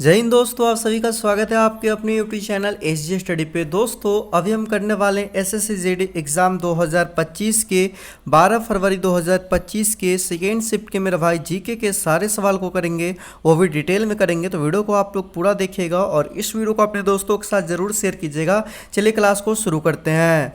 जय हिंद दोस्तों, आप सभी का स्वागत है आपके अपने यूट्यूब चैनल एसजे स्टडी पे। दोस्तों अभी हम करने वाले हैं एसएससी जीडी एग्ज़ाम 2025 के 12 फरवरी 2025 के सेकेंड शिफ्ट के मेरे भाई जीके के सारे सवाल को करेंगे, वो भी डिटेल में करेंगे। तो वीडियो को आप लोग पूरा देखिएगा और इस वीडियो को अपने दोस्तों के साथ ज़रूर शेयर कीजिएगा। चलिए क्लास को शुरू करते हैं।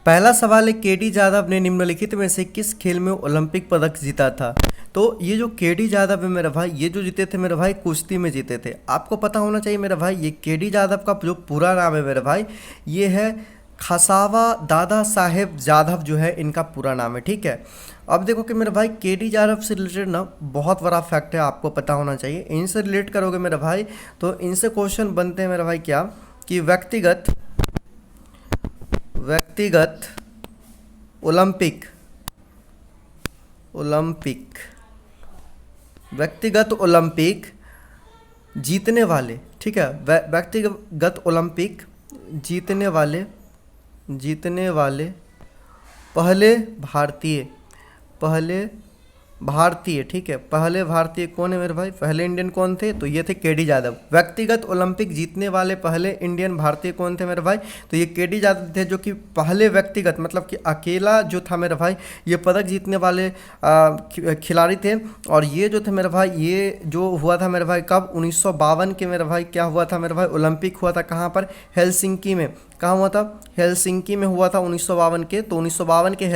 पहला सवाल है, केडी जादव ने निम्नलिखित में से किस खेल में ओलंपिक पदक जीता था? तो ये जो केडी जादव है मेरा भाई, ये जो जीते थे मेरे भाई कुश्ती में जीते थे। आपको पता होना चाहिए मेरा भाई, ये केडी जादव का जो पूरा नाम है मेरे भाई, ये है खसावा दादा साहेब जाधव, जो है इनका पूरा नाम है। ठीक है, अब देखो कि मेरे भाई केडी जादव से रिलेटेड ना बहुत बड़ा फैक्ट है, आपको पता होना चाहिए। इनसे रिलेट करोगे मेरे भाई तो इनसे क्वेश्चन बनते हैं मेरे भाई क्या कि व्यक्तिगत व्यक्तिगत ओलंपिक जीतने वाले, ठीक है, व्यक्तिगत ओलंपिक जीतने वाले पहले भारतीय, ठीक है, पहले भारतीय कौन है मेरे भाई? पहले इंडियन कौन थे? तो ये थे केडी जादव। व्यक्तिगत ओलंपिक जीतने वाले पहले इंडियन भारतीय कौन थे मेरे भाई? तो ये केडी जादव थे, जो कि पहले व्यक्तिगत मतलब कि अकेला जो था मेरे भाई, ये पदक जीतने वाले खिलाड़ी थे। और ये जो थे मेरे भाई, ये जो हुआ था मेरे भाई कब? 1952 के मेरे भाई क्या हुआ था मेरे भाई? ओलंपिक हुआ था। कहाँ पर? हेलसिंकी में। कहाँ हुआ था? हेलसिंकी में हुआ था 1952 के। तो 1952 के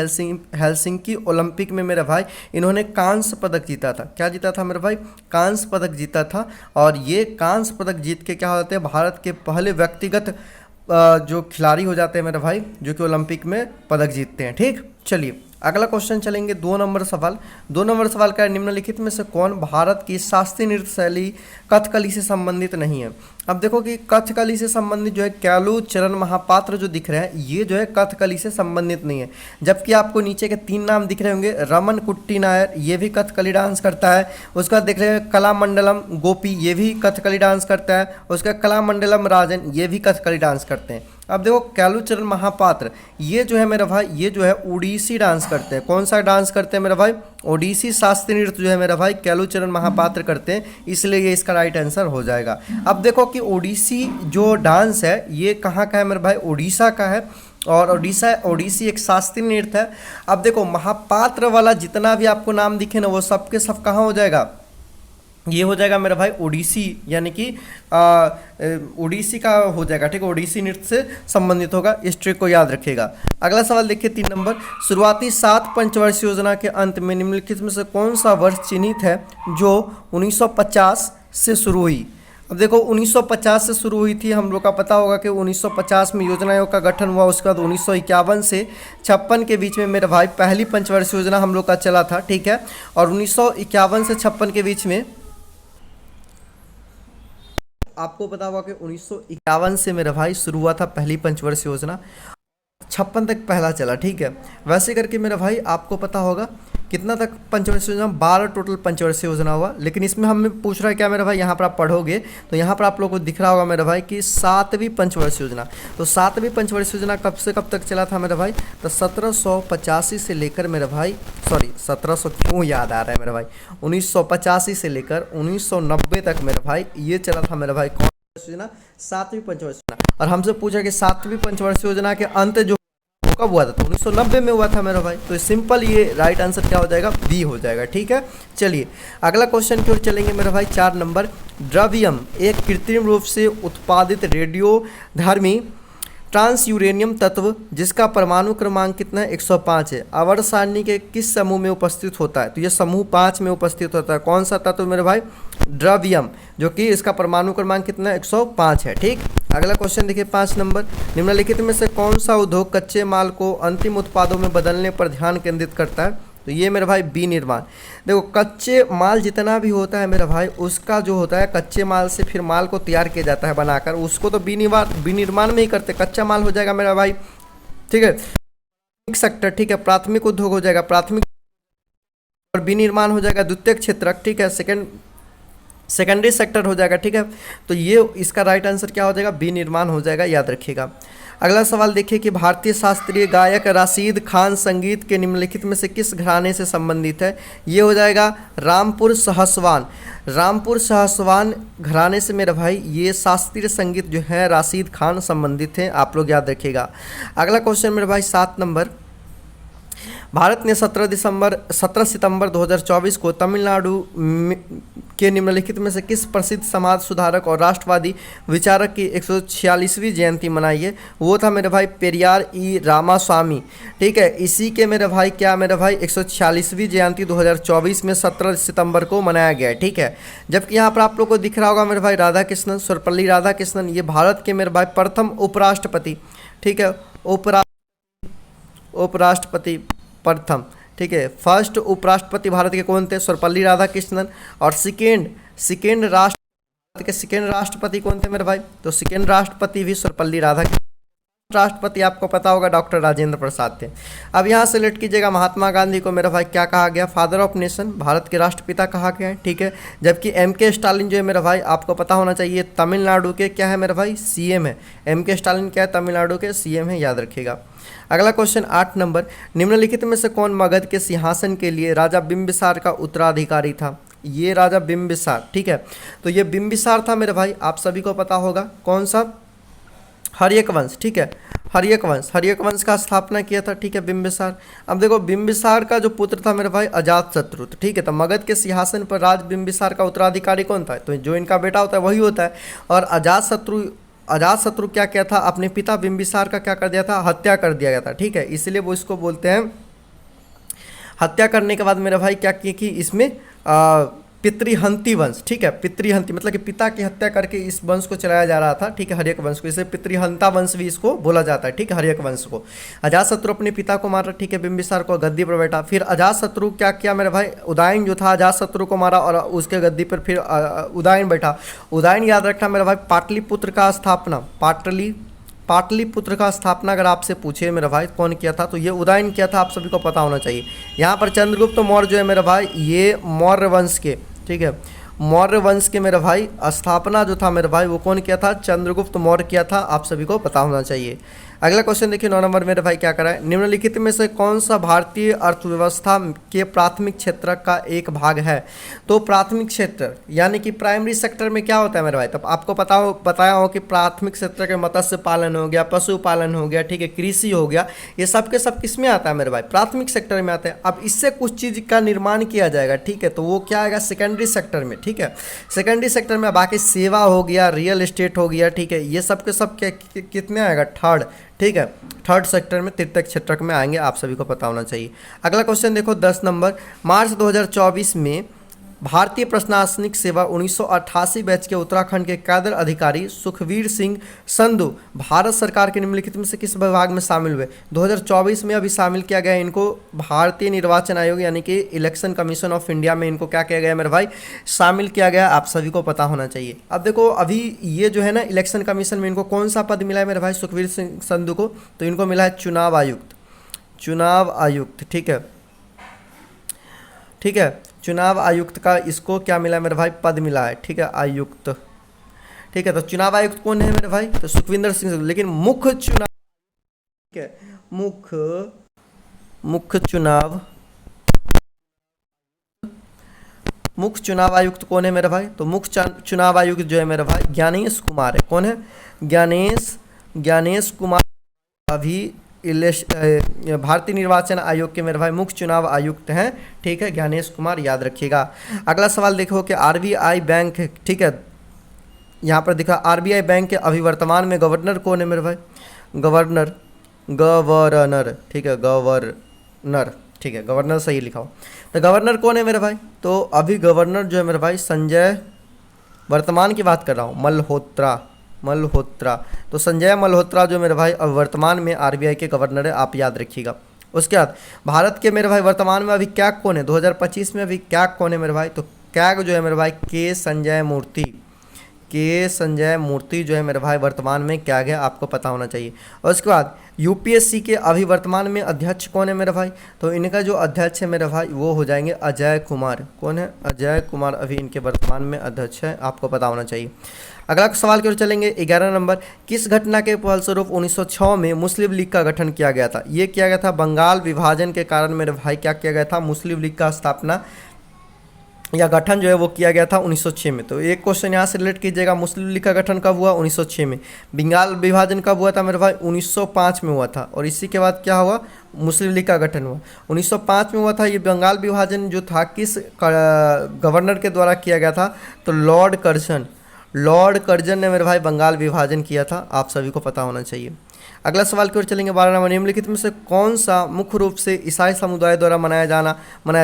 हेलसिंकी ओलंपिक में मेरे भाई इन्होंने कांस्य पदक जीता था। क्या जीता था मेरे भाई? कांस्य पदक जीता था। और ये कांस्य पदक जीत के क्या होते हैं? भारत के पहले व्यक्तिगत जो खिलाड़ी हो जाते हैं मेरे भाई, जो कि ओलंपिक में पदक जीतते हैं। ठीक, चलिए अगला क्वेश्चन चलेंगे। 2 नंबर सवाल का है, निम्नलिखित में से कौन भारत की शास्त्रीय नृत्य शैली कथकली से संबंधित नहीं है? अब देखो कि कथकली से संबंधित जो है कैलू चरण महापात्र जो दिख रहे हैं, ये जो है कथकली से संबंधित नहीं है। जबकि आपको नीचे के 3 नाम दिख रहे होंगे, रमन कुट्टी नायर, ये भी कथकली डांस करता है। उसका देख रहे हैं कलामंडलम गोपी, ये भी कथकली डांस करता है। उसका कलामंडलम राजन, ये भी कथकली डांस करते हैं। अब देखो कैलूचरण महापात्र, ये जो है मेरा भाई, ये जो है ओडिसी डांस करते हैं। कौन सा डांस करते हैं मेरा भाई? ओडिसी शास्त्रीय नृत्य जो है मेरा भाई कैलूचरण महापात्र करते हैं, इसलिए ये इसका राइट आंसर हो जाएगा। अब देखो कि ओडिसी जो डांस है ये कहाँ का है मेरे भाई? उड़ीसा का है। और ओडिसी एक शास्त्रीय नृत्य है। अब देखो महापात्र वाला जितना भी आपको नाम दिखे ना, वो सबके सब कहाँ हो जाएगा? ये हो जाएगा मेरा भाई ओडिसी, यानी कि ओडिसी का हो जाएगा। ठीक है, ओडिसी नृत्य से संबंधित होगा, इस ट्रिक को याद रखिएगा। अगला सवाल देखिए 3 नंबर, शुरुआती 7 पंचवर्षीय योजना के अंत में निम्नलिखित में से कौन सा वर्ष चिन्हित है जो 1950 से शुरू हुई? अब देखो 1950 से शुरू हुई थी, हम लोग का पता होगा कि 1950 में योजना आयोग का गठन हुआ। उसके बाद 1951 से 56 के बीच में मेरे भाई पहली पंचवर्षीय योजना हम लोग का चला था। ठीक है, और 1951 से 56 के बीच में आपको पता होगा कि 1951 से मेरा भाई शुरू हुआ था पहली पंचवर्षीय योजना, 56 तक पहला चला। ठीक है, वैसे करके मेरा भाई आपको पता होगा कितना तक पंचवर्षीय योजना? 12 टोटल पंचवर्षीय योजना हुआ। लेकिन इसमें हमें पूछ रहा है क्या मेरा भाई? यहाँ पर आप पढ़ोगे तो यहाँ पर आप लोगों को दिख रहा होगा मेरा भाई कि 7वीं पंचवर्षीय योजना। तो 7वीं पंचवर्षीय योजना कब से कब तक चला था मेरा भाई? तो 1785 से लेकर मेरा भाई, सॉरी 1700 क्यों याद आ रहा है मेरा भाई, 1985 से लेकर 1990 तक मेरा भाई ये चला था मेरा भाई। कौन योजना? 7वीं पंचवर्षीय योजना। और हमसे पूछा कि 7वीं पंचवर्षीय योजना के अंत जो कब हुआ था? तो 1990 में हुआ था मेरा भाई। तो सिंपल ये राइट आंसर क्या हो जाएगा? बी हो जाएगा। ठीक है, चलिए अगला क्वेश्चन की ओर चलेंगे मेरा भाई। 4 नंबर, ड्रवियम एक कृत्रिम रूप से उत्पादित रेडियोधर्मी ट्रांस यूरेनियम तत्व जिसका परमाणु क्रमांक कितना है? 105 है। आवर्त सारणी के किस समूह में उपस्थित होता है? तो ये समूह 5 में उपस्थित होता है। कौन सा तत्व मेरे भाई? ड्रवियम, जो कि इसका परमाणु क्रमांक कितना है? 105 है। ठीक, अगला क्वेश्चन देखिए 5 नंबर, निम्नलिखित में से कौन सा उद्योग कच्चे माल को अंतिम उत्पादों में बदलने पर ध्यान केंद्रित करता है? तो ये मेरे भाई विनिर्माण। देखो कच्चे माल जितना भी होता है मेरा भाई, उसका जो होता है कच्चे माल से फिर माल को तैयार किया जाता है बनाकर, उसको तो विनिर्माण में ही करते, कच्चा माल हो जाएगा मेरा भाई। ठीक है, सेक्टर, ठीक है, प्राथमिक उद्योग हो जाएगा प्राथमिक, और विनिर्माण हो जाएगा द्वितीयक क्षेत्रक। ठीक है, सेकेंडरी सेक्टर हो जाएगा। ठीक है, तो ये इसका राइट आंसर क्या हो जाएगा? विनिर्माण हो जाएगा, याद रखिएगा। अगला सवाल देखिए कि भारतीय शास्त्रीय गायक राशिद खान संगीत के निम्नलिखित में से किस घराने से संबंधित है? ये हो जाएगा रामपुर सहसवान। रामपुर शाहसवान घराने से मेरे भाई ये शास्त्रीय संगीत जो है राशिद खान संबंधित हैं, आप लोग याद रखिएगा। अगला क्वेश्चन मेरे भाई 7 नंबर, भारत ने 17 सितंबर 2024 को तमिलनाडु के निम्नलिखित में से किस प्रसिद्ध समाज सुधारक और राष्ट्रवादी विचारक की 146वीं जयंती मनाई है? वो था मेरे भाई पेरियार ई रामास्वामी। ठीक है, इसी के मेरे भाई क्या मेरे भाई 146वीं जयंती 2024 में 17 सितंबर को मनाया गया है। ठीक है, जबकि यहाँ पर आप लोग को दिख रहा होगा मेरे भाई राधा कृष्णन, सर्वपल्ली राधाकृष्णन, ये भारत के मेरे भाई प्रथम उपराष्ट्रपति। ठीक है, उपराष्ट्रपति प्रथम। ठीक है, फर्स्ट उपराष्ट्रपति भारत के कौन थे? सर्वपल्ली राधाकृष्णन। और सेकेंड भारत के सेकेंड राष्ट्रपति कौन थे मेरे भाई? तो सेकेंड राष्ट्रपति भी सर्वपल्ली राधाकृष्णन। राष्ट्रपति आपको पता होगा डॉक्टर राजेंद्र प्रसाद थे। अब यहाँ सेलेक्ट कीजिएगा, महात्मा गांधी को मेरा भाई क्या कहा गया? फादर ऑफ नेशन, भारत के राष्ट्रपिता कहा गया है। ठीक है, जबकि के स्टालिन जो है मेरा भाई आपको पता होना चाहिए तमिलनाडु के क्या है मेरा भाई? सीएम है। के स्टालिन क्या है? तमिलनाडु के सीएम है, याद रखिएगा। अगला क्वेश्चन 8 नंबर, निम्नलिखित में से कौन मगध के सिंहासन के लिए राजा बिंबिसार का उत्तराधिकारी था? ये राजा बिंबिसार। ठीक है, तो ये बिंबिसार था मेरे भाई, आप सभी को पता होगा कौन सा? हर्यक वंश। ठीक है, हर्यक वंश का स्थापना किया था। ठीक है, बिंबिसार। अब देखो बिंबिसार का जो पुत्र था मेरे भाई अजातशत्रु। ठीक है, तो मगध के सिंहासन पर राज बिंबिसार का उत्तराधिकारी कौन था? तो जो इनका बेटा होता है वही होता है। और अजातशत्रु क्या किया था? अपने पिता बिंबिसार का क्या कर दिया था? हत्या कर दिया गया था। ठीक है, इसलिए वो इसको बोलते हैं। हत्या करने के बाद मेरे भाई क्या किए कि इसमें पितृहंती वंश। ठीक है, पितृहंती मतलब कि पिता की हत्या करके इस वंश को चलाया जा रहा था। ठीक है, हर्यक वंश को, इसे पितृहंता वंश भी इसको बोला जाता है। ठीक है, हर्यक वंश को। अजातशत्रु अपने पिता को मारा। ठीक है, बिंबिसार को गद्दी पर बैठा। फिर अजातशत्रु क्या किया मेरे भाई? उदयन जो था अजातशत्रु को मारा और उसके गद्दी पर फिर उदयन बैठा। उदयन याद रखना मेरे भाई पाटलिपुत्र का स्थापना, पाटलिपुत्र का स्थापना अगर आपसे पूछे मेरा भाई कौन किया था, तो ये उदयन किया था, आप सभी को पता होना चाहिए। यहाँ पर चंद्रगुप्त मौर्य जो है मेरा भाई ये मौर्य वंश के, ठीक है, मौर्य वंश के मेरे भाई स्थापना जो था मेरे भाई वो कौन किया था? चंद्रगुप्त मौर्य किया था, आप सभी को पता होना चाहिए। अगला क्वेश्चन देखिए 9 नंबर मेरे भाई क्या करा है? निम्नलिखित में से कौन सा भारतीय अर्थव्यवस्था के प्राथमिक क्षेत्र का एक भाग है? तो प्राथमिक क्षेत्र यानी कि प्राइमरी सेक्टर में क्या होता है मेरे भाई? तब आपको बताया हो कि प्राथमिक क्षेत्र के मत्स्य पालन हो गया, पशुपालन हो गया, ठीक है, कृषि हो गया, ये सब के सब किस में आता है मेरे भाई? प्राथमिक सेक्टर में आता है। अब इससे कुछ चीज़ का निर्माण किया जाएगा। ठीक है, तो वो क्या आएगा? सेकेंडरी सेक्टर में। ठीक है, सेकेंडरी सेक्टर में बाकी सेवा हो गया, रियल एस्टेट हो गया, ठीक है, ये सब के सब क्या कितने आएगा? थर्ड। ठीक है, थर्ड सेक्टर में, तृतीय क्षेत्र में आएंगे, आप सभी को पता होना चाहिए। अगला क्वेश्चन देखो 10 नंबर, मार्च 2024 में भारतीय प्रशासनिक सेवा 1988 बैच के उत्तराखंड के कैडर अधिकारी सुखवीर सिंह संधू भारत सरकार के निम्नलिखित में से किस विभाग में शामिल हुए? 2024 में अभी शामिल किया गया इनको भारतीय निर्वाचन आयोग यानी कि इलेक्शन कमीशन ऑफ इंडिया में इनको क्या किया गया मेरे भाई? शामिल किया गया, आप सभी को पता होना चाहिए। अब देखो अभी ये जो है ना इलेक्शन कमीशन में इनको कौन सा पद मिला है मेरे भाई सुखवीर सिंह संधू को? तो इनको मिला है चुनाव आयुक्त। ठीक है, ठीक है, चुनाव आयुक्त का इसको क्या मिला मेरे भाई? पद मिला है। ठीक है, आयुक्त। ठीक है, तो चुनाव आयुक्त कौन है मेरे भाई? तो सुखविंदर सिंह। लेकिन मुख्य चुनाव, ठीक है, मुख्य चुनाव आयुक्त कौन है मेरे भाई? तो मुख्य चुनाव आयुक्त जो है मेरे भाई ज्ञानेश कुमार है। कौन है? ज्ञानेश कुमार अभी भारतीय निर्वाचन आयोग के मेरे भाई मुख्य चुनाव आयुक्त हैं। ठीक है, ज्ञानेश कुमार, याद रखिएगा। अगला सवाल देखो कि आरबीआई बैंक, ठीक है, यहाँ पर दिखा आरबीआई बैंक के अभी वर्तमान में गवर्नर कौन है मेरे भाई? गवर्नर। ठीक है, गवर्नर। ठीक है, गवर्नर सही लिखा हो। तो गवर्नर कौन है मेरे भाई? तो अभी गवर्नर जो है मेरे भाई संजय, वर्तमान की बात कर रहा हूँ, मल्होत्रा। तो संजय मल्होत्रा जो मेरे भाई अब वर्तमान में आरबीआई के गवर्नर है, आप याद रखिएगा। उसके बाद भारत के मेरे भाई वर्तमान में अभी कैग कौन है? 2025 में अभी कैग कौन है मेरे भाई? तो कैग जो है मेरे भाई के संजय मूर्ति जो है मेरे भाई वर्तमान में कैग है, आपको पता होना चाहिए। और उसके बाद यूपीएससी के अभी वर्तमान में अध्यक्ष कौन है मेरे भाई? तो इनका जो अध्यक्ष है मेरे भाई वो हो जाएंगे अजय कुमार। कौन है? अजय कुमार अभी इनके वर्तमान में अध्यक्ष है, आपको पता होना चाहिए। अगला सवाल की ओर चलेंगे 11 नंबर, किस घटना के फलस्वरूप 1906 में मुस्लिम लीग का गठन किया गया था? ये किया गया था बंगाल विभाजन के कारण मेरे भाई क्या किया गया था? मुस्लिम लीग का स्थापना या गठन जो है वो किया गया था 1906 में। तो एक क्वेश्चन यहाँ से रिलेट कीजिएगा, मुस्लिम लीग का गठन कब हुआ? 1906 में। बंगाल विभाजन कब हुआ था मेरे भाई? 1905 में हुआ था। और इसी के बाद क्या हुआ? मुस्लिम लीग का गठन हुआ 1905 में हुआ था। ये बंगाल विभाजन जो था किस गवर्नर के द्वारा किया गया था? तो लॉर्ड कर्जन ने मेरे भाई बंगाल विभाजन किया था, आप सभी को पता होना चाहिए। अगला सवाल की ओर चलेंगे। 12 नंबर, निम्नलिखित में से कौन सा मुख्य रूप से ईसाई समुदाय द्वारा मनाया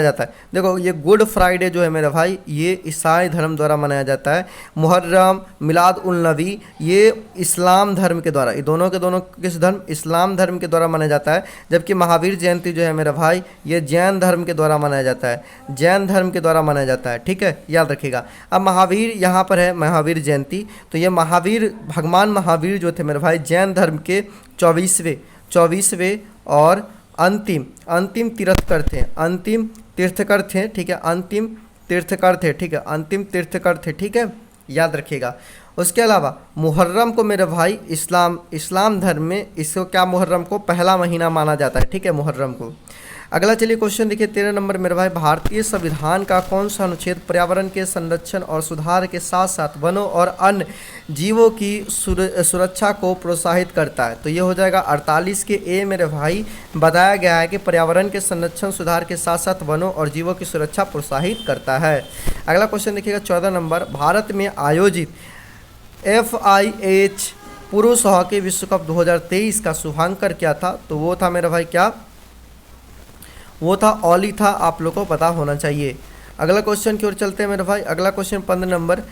जाता है? देखो ये गुड फ्राइडे जो है मेरे भाई ये ईसाई धर्म द्वारा मनाया जाता है। मुहर्रम, मिलाद उल नबी ये इस्लाम धर्म के द्वारा, ये दोनों के दोनों किस धर्म? इस्लाम धर्म के द्वारा मनाया जाता है। जबकि महावीर जयंती जो है मेरे भाई ये जैन धर्म के द्वारा मनाया जाता है, जैन धर्म के द्वारा मनाया जाता है। ठीक है, याद रखिएगा। अब महावीर यहाँ पर है महावीर जयंती, तो ये महावीर भगवान महावीर जो थे मेरे भाई जैन धर्म के 24वें और अंतिम तीर्थकर थे, अंतिम तीर्थकर थे। ठीक है, अंतिम तीर्थकर थे। ठीक है, अंतिम तीर्थकर थे। ठीक है, याद रखिएगा। उसके अलावा मुहर्रम को मेरे भाई इस्लाम धर्म में इसको क्या, मुहर्रम को पहला महीना माना जाता है। ठीक है, मुहर्रम को। अगला चलिए क्वेश्चन देखिए 13 नंबर मेरे भाई, भारतीय संविधान का कौन सा अनुच्छेद पर्यावरण के संरक्षण और सुधार के साथ साथ वनों और अन्य जीवों की सुरक्षा को प्रोत्साहित करता है? तो ये हो जाएगा 48 के ए मेरे भाई। बताया गया है कि पर्यावरण के संरक्षण सुधार के साथ साथ वनों और जीवों की सुरक्षा प्रोत्साहित करता है। अगला क्वेश्चन देखिएगा 14 नंबर, भारत में आयोजित FIH पुरुष हॉकी विश्व कप 2023 का शुभांकर क्या था? तो वो था मेरा भाई क्या? वो था ओली था, आप लोग को पता होना चाहिए। अगला क्वेश्चन की ओर चलते हैं मेरे भाई। अगला क्वेश्चन 15 नंबर,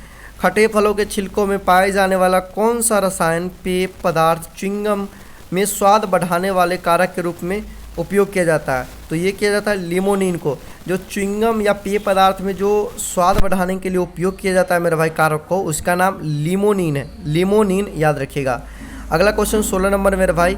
खट्टे फलों के छिलकों में पाए जाने वाला कौन सा रसायन पेय पदार्थ च्युइंगम में स्वाद बढ़ाने वाले कारक के रूप में उपयोग किया जाता है? तो ये किया जाता है लिमोनिन को। जो च्युइंगम या पेय पदार्थ में जो स्वाद बढ़ाने के लिए उपयोग किया जाता है मेरे भाई कारक को, उसका नाम लिमोनिन है, लिमोनिन, याद रखिएगा। अगला क्वेश्चन 16 नंबर मेरे भाई,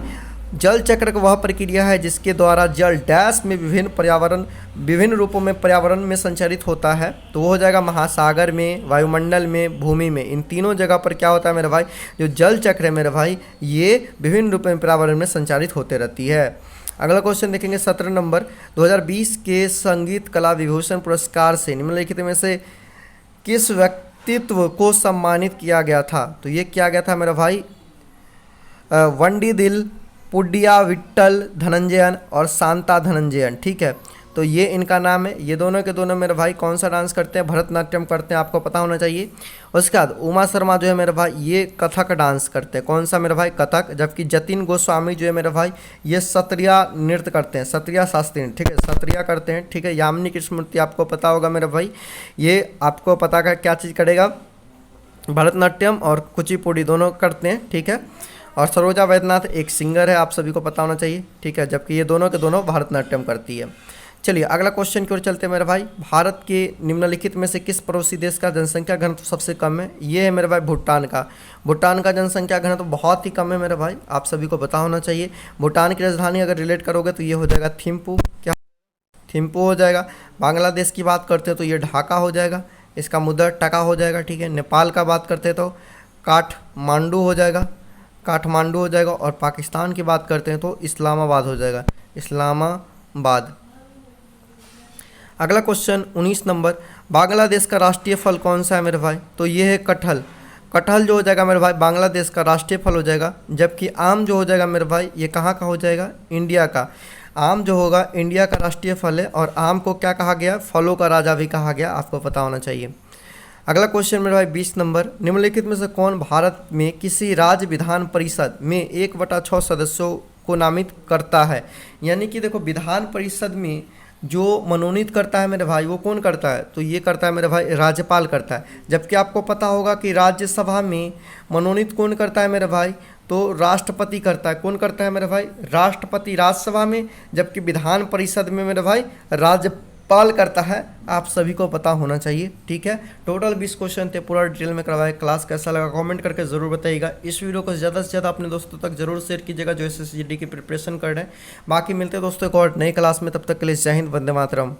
जल चक्र वह प्रक्रिया है जिसके द्वारा जल डैश में विभिन्न रूपों में पर्यावरण में संचारित होता है? तो वो हो जाएगा महासागर में, वायुमंडल में, भूमि में। इन तीनों जगह पर क्या होता है मेरे भाई? जो जल चक्र है मेरे भाई ये विभिन्न रूपों में पर्यावरण में संचारित होते रहती है। अगला क्वेश्चन देखेंगे 17 नंबर, 2020 के संगीत कला विभूषण पुरस्कार से निम्नलिखित में से किस व्यक्तित्व को सम्मानित किया गया था? तो ये किया गया था मेरा भाई वंडी दिल, पुडिया विट्ठल धनंजयन और शांता धनंजयन। ठीक है, तो ये इनका नाम है। ये दोनों के दोनों मेरे भाई कौन सा डांस करते हैं? भरतनाट्यम करते हैं, आपको पता होना चाहिए। उसके बाद उमा शर्मा जो है मेरे भाई ये कथक डांस करते हैं। कौन सा मेरे भाई? कथक। जबकि जतिन गोस्वामी जो है मेरे भाई ये सत्रिया नृत्य करते हैं, सत्रिया शास्त्रीय। ठीक है, सत्रिया करते हैं। ठीक है, यामिनी कृष्णमूर्ति आपको पता होगा मेरे भाई, ये आपको पता का क्या चीज़ करेगा? भरतनाट्यम और कुचिपुड़ी दोनों करते हैं। ठीक है, और सरोजा वैद्यनाथ एक सिंगर है, आप सभी को पता होना चाहिए। ठीक है, जबकि ये दोनों के दोनों भरतनाट्यम करती है। चलिए अगला क्वेश्चन की ओर चलते हैं मेरे भाई, भारत के निम्नलिखित में से किस पड़ोसी देश का जनसंख्या घनत्व सबसे कम है? ये है मेरे भाई भूटान का। भूटान का जनसंख्या घनत्व बहुत ही कम है मेरे भाई, आप सभी को पता होना चाहिए। भूटान की राजधानी अगर रिलेट करोगे तो ये हो जाएगा थिम्पू। क्या? थिम्पू हो जाएगा। बांग्लादेश की बात करते हैं तो ये ढाका हो जाएगा, इसका मुद्दा टका हो जाएगा। ठीक है, नेपाल का बात करते हैं तो काठमांडू हो जाएगा, काठमांडू हो जाएगा। और पाकिस्तान की बात करते हैं तो इस्लामाबाद हो जाएगा, इस्लामाबाद। अगला क्वेश्चन 19 नंबर, बांग्लादेश का राष्ट्रीय फल कौन सा है मेरे भाई? तो ये है कटहल। कटहल जो हो जाएगा मेरे भाई बांग्लादेश का राष्ट्रीय फल हो जाएगा। जबकि आम जो हो जाएगा मेरे भाई ये कहाँ का हो जाएगा? इंडिया का। आम जो होगा इंडिया का राष्ट्रीय फल है। और आम को क्या कहा गया? फलों का राजा भी कहा गया, आपको पता होना चाहिए। अगला क्वेश्चन मेरे भाई 20 नंबर, निम्नलिखित में से कौन भारत में किसी राज्य विधान परिषद में 1/6 सदस्यों को नामित करता है? यानी कि देखो विधान परिषद में जो मनोनीत करता है मेरे भाई वो कौन करता है? तो ये करता है मेरे भाई राज्यपाल करता है। जबकि आपको पता होगा कि राज्यसभा में मनोनीत कौन करता है मेरे भाई? तो राष्ट्रपति करता है। कौन करता है मेरे भाई? राष्ट्रपति राज्यसभा में। जबकि विधान परिषद में मेरे भाई राज्यपाल करता है, आप सभी को पता होना चाहिए। ठीक है, टोटल 20 क्वेश्चन थे, पूरा डिटेल में करवाया। क्लास कैसा लगा कमेंट करके ज़रूर बताइएगा। इस वीडियो को ज़्यादा से ज़्यादा अपने दोस्तों तक जरूर शेयर कीजिएगा जो SSC GD की प्रिपरेशन कर रहे हैं। बाकी मिलते हैं दोस्तों एक और नई क्लास में, तब तक के लिए जय हिंद, वंदे मातरम।